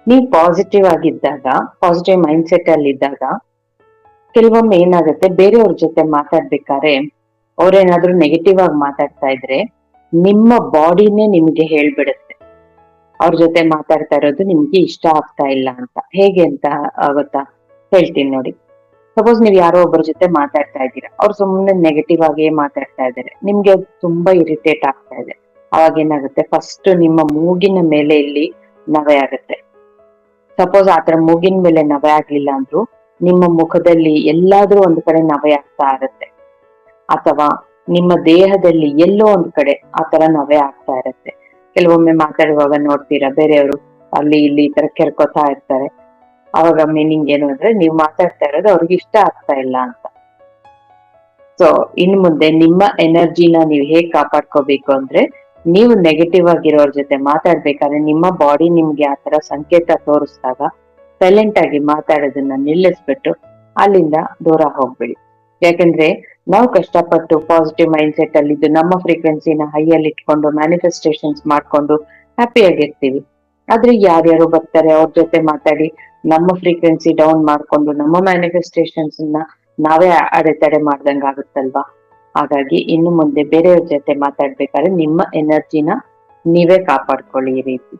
ನೀವು ಪಾಸಿಟಿವ್ ಆಗಿದ್ದಾಗ, positive mind set ಅಲ್ಲಿ ಇದ್ದಾಗ ಕೆಲವೊಮ್ಮೆ ಏನಾಗುತ್ತೆ, ಬೇರೆಯವ್ರ ಜೊತೆ ಮಾತಾಡ್ಬೇಕಾದ್ರೆ ಅವ್ರೇನಾದ್ರೂ ನೆಗೆಟಿವ್ ಆಗಿ ಮಾತಾಡ್ತಾ ಇದ್ರೆ ನಿಮ್ಮ ಬಾಡಿನೇ ನಿಮ್ಗೆ ಹೇಳ್ಬಿಡುತ್ತೆ ಅವ್ರ ಜೊತೆ ಮಾತಾಡ್ತಾ ಇರೋದು ನಿಮ್ಗೆ ಇಷ್ಟ ಆಗ್ತಾ ಇಲ್ಲ ಅಂತ. ಹೇಗೆ ಅಂತ ಗೊತ್ತಾ? ಹೇಳ್ತೀನಿ ನೋಡಿ. ಸಪೋಸ್ ನೀವ್ ಯಾರೋ ಒಬ್ಬರ ಜೊತೆ ಮಾತಾಡ್ತಾ ಇದ್ದೀರಾ, ಅವ್ರು ಸುಮ್ಮನೆ ನೆಗೆಟಿವ್ ಆಗೇ ಮಾತಾಡ್ತಾ ಇದ್ದಾರೆ, ನಿಮ್ಗೆ ಅದು ತುಂಬಾ ಇರಿಟೇಟ್ ಆಗ್ತಾ ಇದೆ. ಅವಾಗ ಏನಾಗುತ್ತೆ, ಫಸ್ಟ್ ನಿಮ್ಮ ಮೂಗಿನ ಮೇಲೆ ಇಲ್ಲಿ ನವೆ ಆಗುತ್ತೆ. ಸಪೋಸ್ ಆತರ ಮೂಗಿನ ಮೇಲೆ ನವೆ ಆಗ್ಲಿಲ್ಲ ಅಂದ್ರೂ ನಿಮ್ಮ ಮುಖದಲ್ಲಿ ಎಲ್ಲಾದ್ರೂ ಒಂದ್ ಕಡೆ ನವೆ ಆಗ್ತಾ ಇರುತ್ತೆ, ಅಥವಾ ನಿಮ್ಮ ದೇಹದಲ್ಲಿ ಎಲ್ಲೋ ಒಂದ್ ಕಡೆ ಆತರ ನವೆ ಆಗ್ತಾ ಇರುತ್ತೆ. ಕೆಲವೊಮ್ಮೆ ಮಾತಾಡುವಾಗ ನೋಡ್ತೀರಾ, ಬೇರೆಯವರು ಅಲ್ಲಿ ಇಲ್ಲಿ ಈ ತರ ಕೆರ್ಕೋತಾ ಇರ್ತಾರೆ. ಅವಾಗ ಮೀನಿಂಗ್ ಏನು ಅಂದ್ರೆ, ನೀವು ಮಾತಾಡ್ತಾ ಇರೋದು ಅವ್ರಿಗೆ ಇಷ್ಟ ಆಗ್ತಾ ಇಲ್ಲ ಅಂತ. ಸೊ ಇನ್ ಮುಂದೆ ನಿಮ್ಮ ಎನರ್ಜಿನ ನೀವು ಹೇಗ್ ಕಾಪಾಡ್ಕೋಬೇಕು ಅಂದ್ರೆ, ನೀವು ನೆಗೆಟಿವ್ ಆಗಿರೋರ್ ಜೊತೆ ಮಾತಾಡ್ಬೇಕಾದ್ರೆ ನಿಮ್ಮ ಬಾಡಿ ನಿಮ್ಗೆ ಆತರ ಸಂಕೇತ ತೋರಿಸಿದಾಗ ಸೈಲೆಂಟ್ ಆಗಿ ಮಾತಾಡೋದನ್ನ ನಿಲ್ಲಿಸ್ಬಿಟ್ಟು ಅಲ್ಲಿಂದ ದೂರ ಹೋಗ್ಬಿಡಿ. ಯಾಕಂದ್ರೆ ನಾವು ಕಷ್ಟಪಟ್ಟು ಪಾಸಿಟಿವ್ ಮೈಂಡ್ ಸೆಟ್ ಅಲ್ಲಿ ಇದ್ದು ನಮ್ಮ ಫ್ರೀಕ್ವೆನ್ಸಿನ ಹೈ ಅಲ್ಲಿ ಇಟ್ಕೊಂಡು ಮ್ಯಾನಿಫೆಸ್ಟೇಷನ್ಸ್ ಮಾಡ್ಕೊಂಡು ಹ್ಯಾಪಿಯಾಗಿರ್ತೀವಿ. ಆದ್ರೆ ಯಾರ್ಯಾರು ಬರ್ತಾರೆ, ಅವ್ರ ಜೊತೆ ಮಾತಾಡಿ ನಮ್ಮ ಫ್ರೀಕ್ವೆನ್ಸಿ ಡೌನ್ ಮಾಡ್ಕೊಂಡು ನಮ್ಮ ಮ್ಯಾನಿಫೆಸ್ಟೇಷನ್ಸ್ ನಾವೇ ಅಡೆತಡೆ ಮಾಡ್ದಂಗ ಆಗುತ್ತಲ್ವಾ. ಹಾಗಾಗಿ ಇನ್ನು ಮುಂದೆ ಬೇರೆಯವ್ರ ಜೊತೆ ಮಾತಾಡ್ಬೇಕಾದ್ರೆ ನಿಮ್ಮ ಎನರ್ಜಿನ ನೀವೇ ಕಾಪಾಡ್ಕೊಳ್ಳಿ ಈ ರೀತಿ.